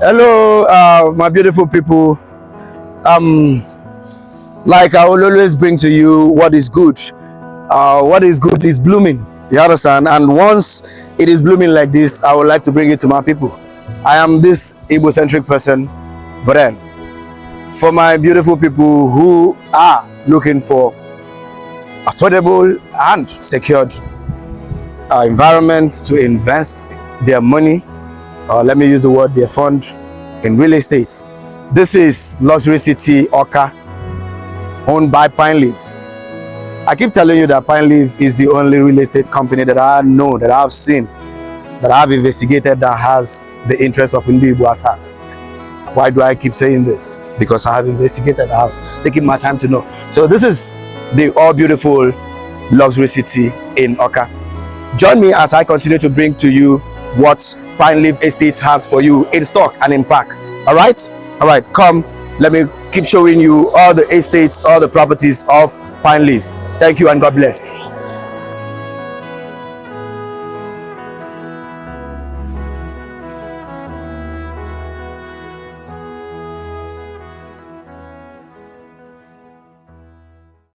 Hello, my beautiful people. Like I will always bring to you what is good. What is good is blooming. You understand? And once it is blooming like this, I would like to bring it to my people. I am this Igbo-centric person, but then for my beautiful people who are looking for affordable and secured environment to invest their money, or let me use the word their fund, in real estate. This is Luxury City Oka, owned by Pine Leaf. I keep telling you that Pine Leaf is the only real estate company that I know, that I've seen, that I've investigated, that has the interest of Igbo at heart. Why do I keep saying this? Because I have investigated, I have taken my time to know. So this is the all beautiful Luxury City in Oka. Join me as I continue to bring to you what Pine Leaf Estate has for you in stock and in pack. All right, come, let me keep showing you all the estates, all the properties of Pine Leaf. Thank you and God bless.